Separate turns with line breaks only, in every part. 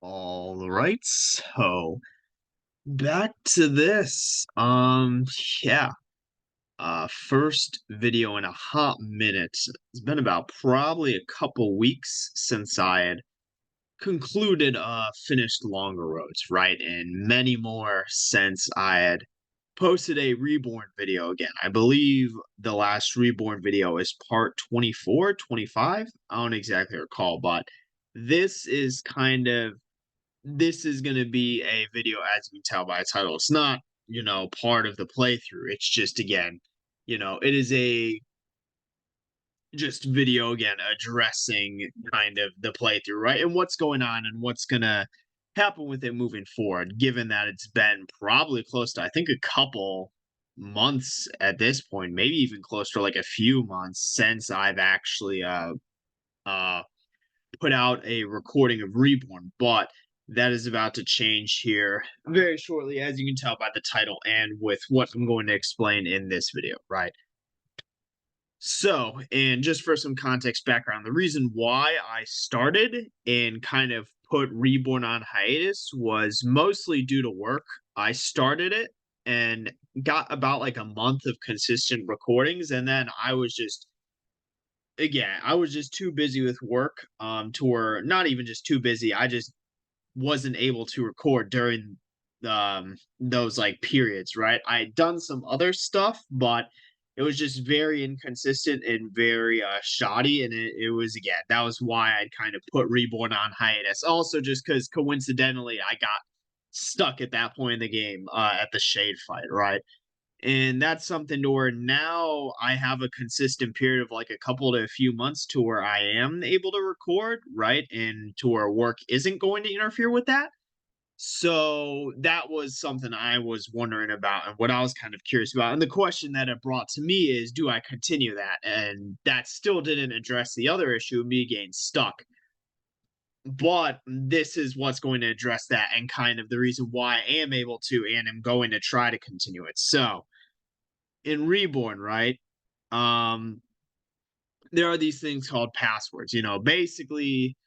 All right, so back to this. Yeah. First video in a hot minute. It's been about probably a couple weeks since I had concluded finished longer roads, right? And many more since I had posted a reborn video again. I believe the last reborn video is part 24, 25. I don't exactly recall, but this is kind of this is going to be a video, as you can tell by the title. It's not, part of the playthrough. It's just, again, it is a just video again addressing kind of the playthrough, right? And what's going on and what's going to happen with it moving forward, given that it's been probably close to, I think, a couple months at this point, maybe even close to like a few months since I've actually uh put out a recording of Reborn, but that is about to change here very shortly, as you can tell by the title and with what I'm going to explain in this video, right? So, and just for some context background, the reason why I started and kind of put Reborn on hiatus was mostly due to work. I started it and got about like a month of consistent recordings, and then I was just too busy with work to where not even just too busy. I just wasn't able to record during those like periods, right? I had done some other stuff, but it was just very inconsistent and very shoddy. And it was, again, that was why I'd kind of put Reborn on hiatus. Also, just because coincidentally I got stuck at that point in the game at the Shade fight, right? And that's something to where now I have a consistent period of like a couple to a few months to where I am able to record, right? And to where work isn't going to interfere with that. So that was something I was wondering about and what I was kind of curious about. And the question that it brought to me is, do I continue that? And that still didn't address the other issue of me getting stuck. But this is what's going to address that and kind of the reason why I am able to and am going to try to continue it. So in Reborn, right? Um, there are these things called passwords. Basically,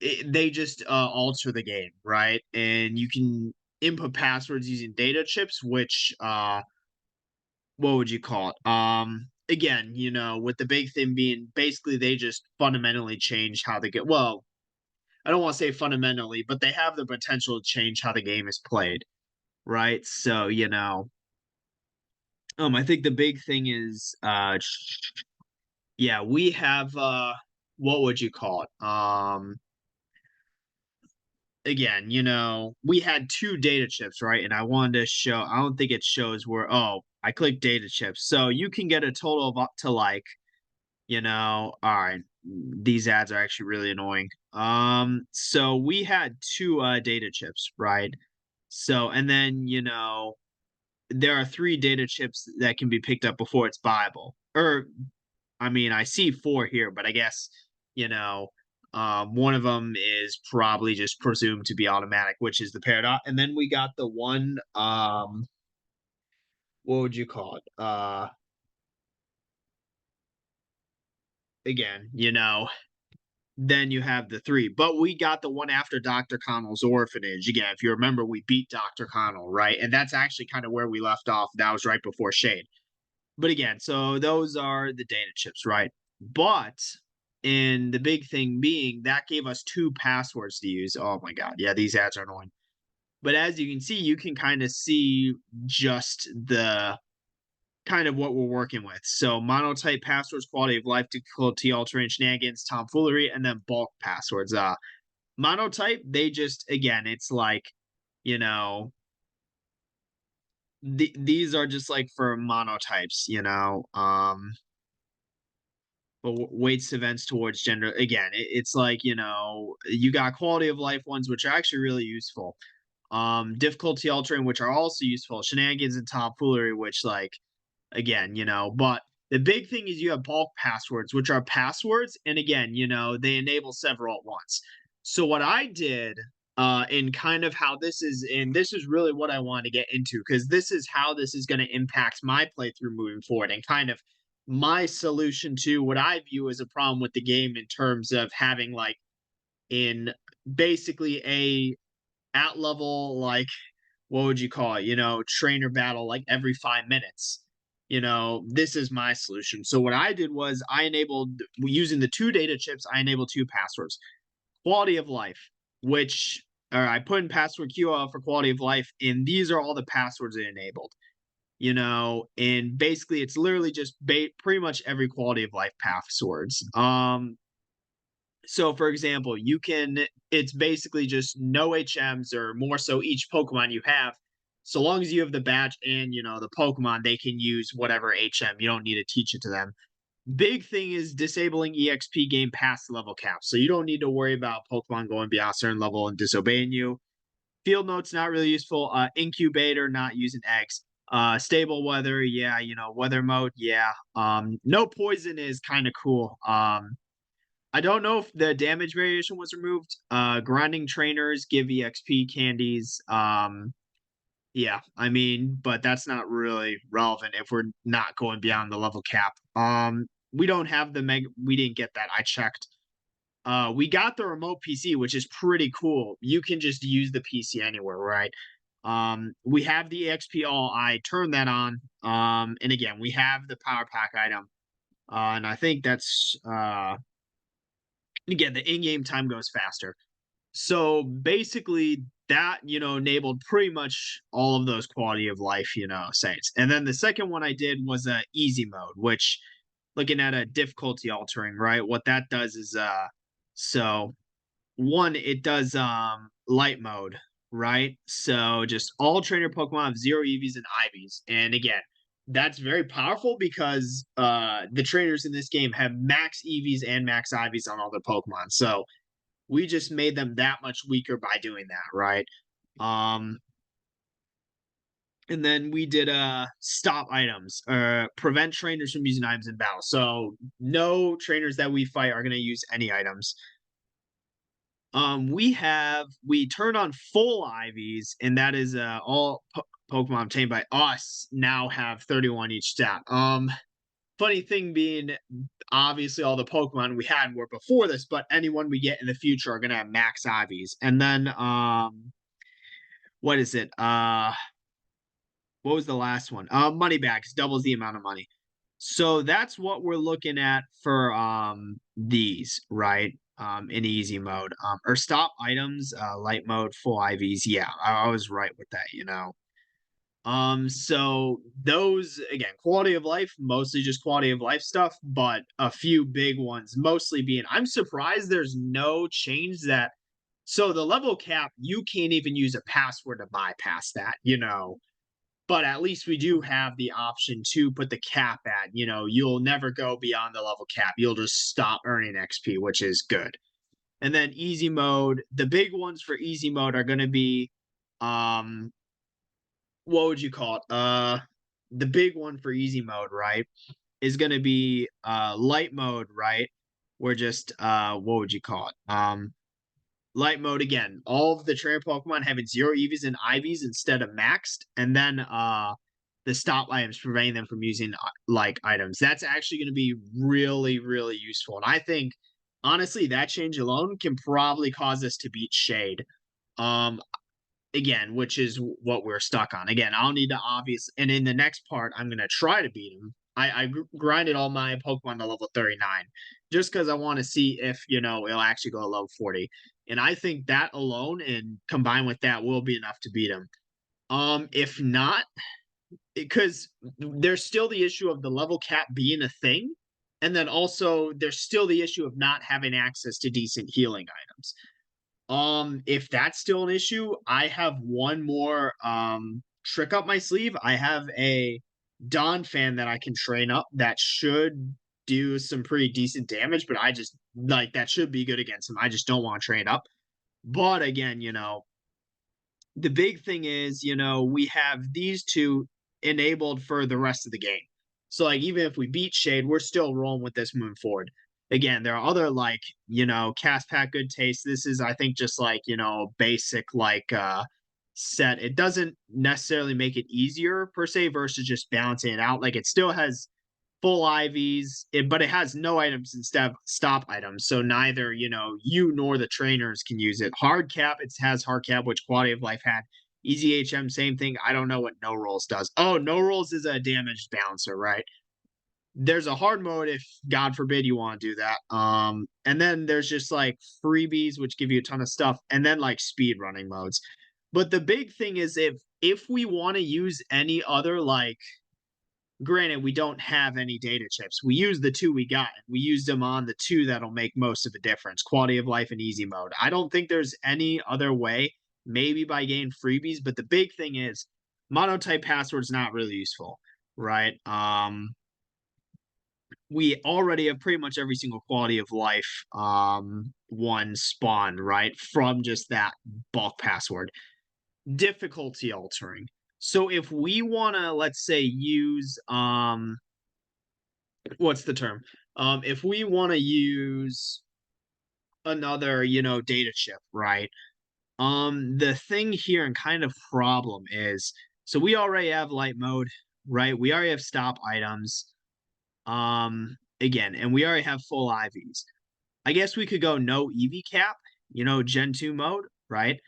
they just alter the game, right? And you can input passwords using data chips, which what would you call it? Again, with the big thing being basically they just fundamentally change how they get. Well, I don't want to say fundamentally, but they have the potential to change how the game is played, right? So I think the big thing is yeah, we have what would you call it? Again, we had two data chips, right? And I wanted to show, I don't think it shows where, oh, I clicked data chips. So you can get a total of up to like, all right, these ads are actually really annoying. So we had two data chips, right? So and then, there are three data chips that can be picked up before it's viable. Or I mean, I see four here, but I guess, you know, one of them is probably just presumed to be automatic, which is the paradox. And then we got the one, what would you call it? Again, then you have the three, but we got the one after Dr. Connell's orphanage. Again, if you remember, we beat Dr. Connell, right? And that's actually kind of where we left off. That was right before Shade. But again, so those are the data chips, right? But and the big thing being that gave us two passwords to use. Oh my god, yeah, these ads are annoying. But as you can see, you can kind of see just the kind of what we're working with. So monotype passwords, quality of life, difficulty altering, shenanigans, tomfoolery, and then bulk passwords. Monotype, they just again, it's like, you know, these are just like for monotypes, but weights events towards gender. Again, it's like, you got quality of life ones, which are actually really useful. Difficulty altering, which are also useful. Shenanigans and tomfoolery, which like again, but the big thing is you have bulk passwords, which are passwords, and again, they enable several at once. So what I did, and kind of how this is, and this is really what I want to get into, because this is how this is going to impact my playthrough moving forward, and kind of my solution to what I view as a problem with the game in terms of having like in basically a at level, like, what would you call it? Trainer battle like every 5 minutes. This is my solution. So what I did was I enabled using the two data chips, I enabled two passwords. Quality of life, which or I put in password QL for quality of life, and these are all the passwords it enabled. And basically it's literally just pretty much every quality of life passwords. So for example, it's basically just no HMs, or more so each Pokemon you have. So long as you have the badge and the Pokemon, they can use whatever HM. You don't need to teach it to them. Big thing is disabling EXP game past level cap. So you don't need to worry about Pokemon going beyond a certain level and disobeying you. Field notes not really useful. Incubator not using eggs. Stable weather, yeah, weather mode, yeah. No poison is kind of cool. I don't know if the damage variation was removed. Grinding trainers give EXP candies. Yeah, I mean, but that's not really relevant if we're not going beyond the level cap. We don't have the mega. We didn't get that. I checked. We got the remote PC, which is pretty cool. You can just use the PC anywhere, right? We have the EXP all. I turned that on. And again, we have the power pack item. And I think that's again, the in-game time goes faster. So basically that, enabled pretty much all of those quality of life, sites. And then the second one I did was easy mode, which looking at a difficulty altering, right? What that does is so one, it does light mode, right? So just all trainer Pokemon have zero EVs and IVs. And again, that's very powerful because the trainers in this game have max EVs and max IVs on all their Pokemon. So we just made them that much weaker by doing that, right? Um, and then we did stop items, prevent trainers from using items in battle. So no trainers that we fight are gonna use any items. We turn on full IVs, and that is all Pokemon obtained by us now have 31 each stat. Funny thing being, obviously all the Pokemon we had were before this, but anyone we get in the future are gonna have max IVs. And then what is it? What was the last one? Money bags doubles the amount of money. So that's what we're looking at for these, right? In easy mode. Or stop items, light mode, full IVs. Yeah, I was right with that. So those again, quality of life, mostly just quality of life stuff, but a few big ones, mostly being I'm surprised there's no change that so the level cap, you can't even use a password to bypass that. But at least we do have the option to put the cap at, you'll never go beyond the level cap. You'll just stop earning XP, which is good. And then easy mode, the big ones for easy mode are going to be um what would you call it? The big one for easy mode, right, is going to be light mode, right? We're just what would you call it? Light mode again. All of the trainer Pokemon having zero EVs and IVs instead of maxed, and then the stop items preventing them from using like items. That's actually going to be really, really useful. And I think honestly that change alone can probably cause us to beat Shade. Um, again, which is what we're stuck on. Again, I'll need to and in the next part, I'm gonna try to beat him. I grinded all my Pokemon to level 39 just because I want to see if it'll actually go to level 40. And I think that alone and combined with that will be enough to beat him. If not, because there's still the issue of the level cap being a thing, and then also there's still the issue of not having access to decent healing items. If that's still an issue, I have one more trick up my sleeve. I have a Dawn fan that I can train up that should do some pretty decent damage, but I just like that should be good against him. I just don't want to train up. But again, the big thing is, we have these two enabled for the rest of the game. So like even if we beat Shade, we're still rolling with this moving forward. Again, there are other like, cast pack good taste. This is I think just like, basic like set. It doesn't necessarily make it easier per se versus just balancing it out. Like it still has full IVs, but it has no items instead of stop items. So neither, you nor the trainers can use it. Hard cap, it has hard cap, which quality of life had. Easy HM, same thing. I don't know what no rolls does. Oh, no rolls is a damaged balancer, right? There's a hard mode if God forbid you want to do that. And then there's just like freebies, which give you a ton of stuff, and then like speed running modes. But the big thing is if we want to use any other like granted, we don't have any data chips. We use the two we got. We use them on the two that'll make most of the difference, quality of life and easy mode. I don't think there's any other way, maybe by getting freebies, but the big thing is monotype password's not really useful, right? We already have pretty much every single quality of life one spawned, right? From just that bulk password. Difficulty altering. So if we want to, let's say, use what's the term? If we want to use another, data chip, right? The thing here and kind of problem is, so we already have light mode, right? We already have stop items. Again, and we already have full IVs. I guess we could go no EV cap, Gen 2 mode, right?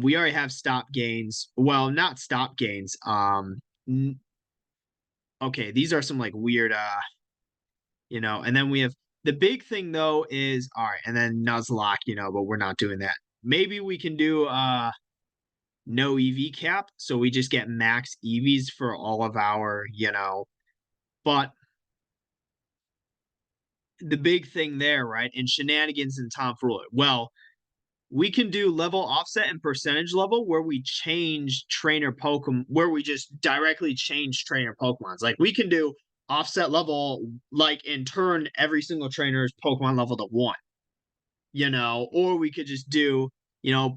We already have stop gains. Well, not stop gains. Okay, these are some like weird and then we have the big thing though is all right, and then Nuzlocke, but we're not doing that. Maybe we can do no EV cap, so we just get max EVs for all of our, but the big thing there, right? And shenanigans and tomfoolery. Well, we can do level offset and percentage level where we change trainer Pokemon, where we just directly change trainer Pokemons. Like we can do offset level, like and turn every single trainer's Pokemon level to 1, or we could just do,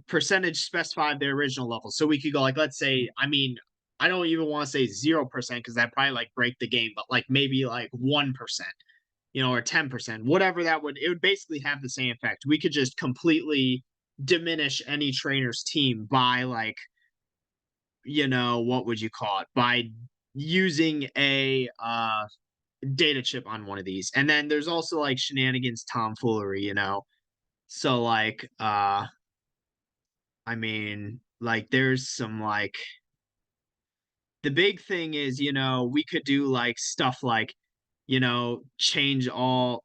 percentage specify their original level. So we could go like, let's say, I don't even want to say 0% because that probably like break the game, but like maybe like 1%, or 10%, whatever it would basically have the same effect. We could just completely diminish any trainer's team by like, what would you call it? By using a data chip on one of these. And then there's also like shenanigans tomfoolery, So like like there's some like the big thing is, we could do like stuff like, change all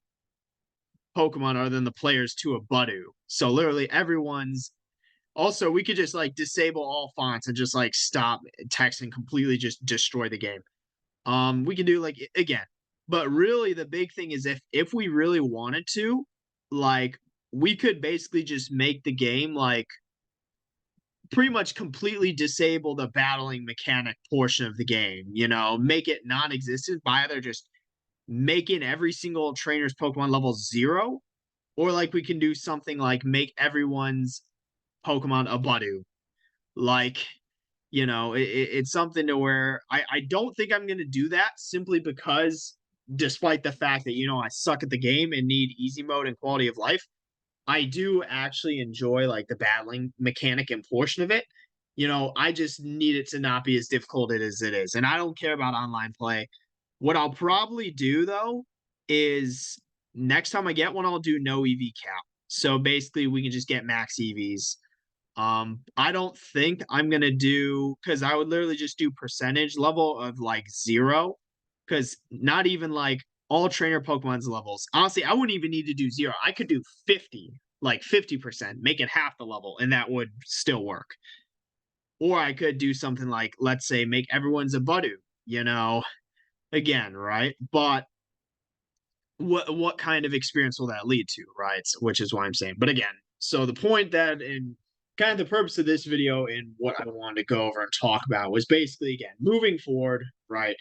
Pokemon other than the players to a Budu. So literally everyone's also we could just like disable all fonts and just like stop text and completely just destroy the game. We can do like again, but really the big thing is if we really wanted to, like we could basically just make the game like pretty much completely disable the battling mechanic portion of the game, make it non-existent by either just making every single trainer's Pokemon level 0, or like we can do something like make everyone's Pokemon a Budu. Like, it's something to where I don't think I'm going to do that simply because despite the fact that, I suck at the game and need easy mode and quality of life, I do actually enjoy like the battling mechanic and portion of it. I just need it to not be as difficult as it is. And I don't care about online play. What I'll probably do though is next time I get one, I'll do no EV cap. So basically we can just get max EVs. I don't think I'm gonna do because I would literally just do percentage level of like 0. Because not even like all trainer Pokemon's levels. Honestly, I wouldn't even need to do 0. I could do 50, like 50%, make it half the level, and that would still work. Or I could do something like, let's say, make everyone's a Budu, again, right? But what kind of experience will that lead to, right? Which is why I'm saying. But again, so the point that in kind of the purpose of this video and what I wanted to go over and talk about was basically again moving forward, right?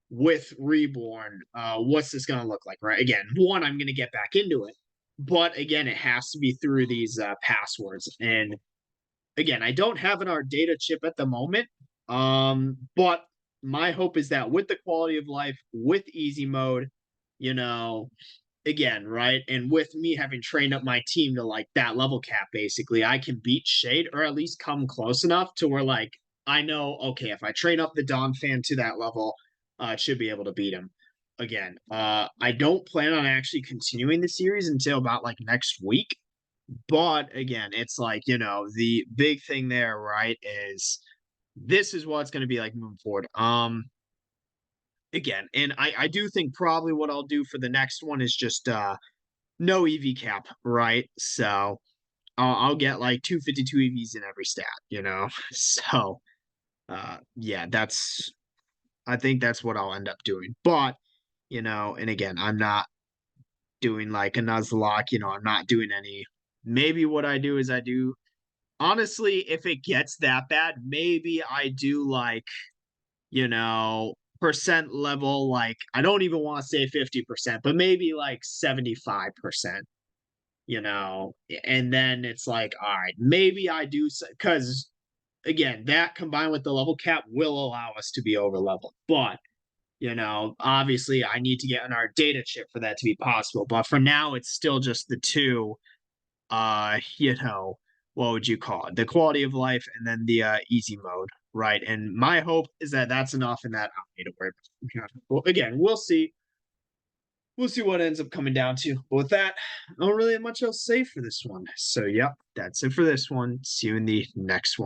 With Reborn, what's this going to look like, right? Again, one, I'm going to get back into it, but again, it has to be through these passwords. And again, I don't have an art data chip at the moment, but my hope is that with the quality of life, with easy mode, again, right, and with me having trained up my team to like that level cap, basically, I can beat Shade or at least come close enough to where like I know, okay, if I train up the Don fan to that level, should be able to beat him. again, I don't plan on actually continuing the series until about like next week. But again, it's like, the big thing there, right, is this is what it's going to be like moving forward. Again, and I do think probably what I'll do for the next one is just no EV cap, right? So I'll get like 252 EVs in every stat, So yeah, I think that's what I'll end up doing. But, and again, I'm not doing like a Nuzlocke, I'm not doing any. Maybe what I do is I do honestly, if it gets that bad, maybe I do like, percent level, like I don't even want to say 50%, but maybe like 75%, and then it's like, all right, maybe I do, because again, that combined with the level cap will allow us to be over leveled. But, obviously I need to get on our data chip for that to be possible. But for now, it's still just the two, what would you call it? The quality of life and then the easy mode, right? And my hope is that that's enough and that I don't need to worry about it. Well, again, we'll see. We'll see what ends up coming down to. But with that, I don't really have much else to say for this one. So, yep, that's it for this one. See you in the next one.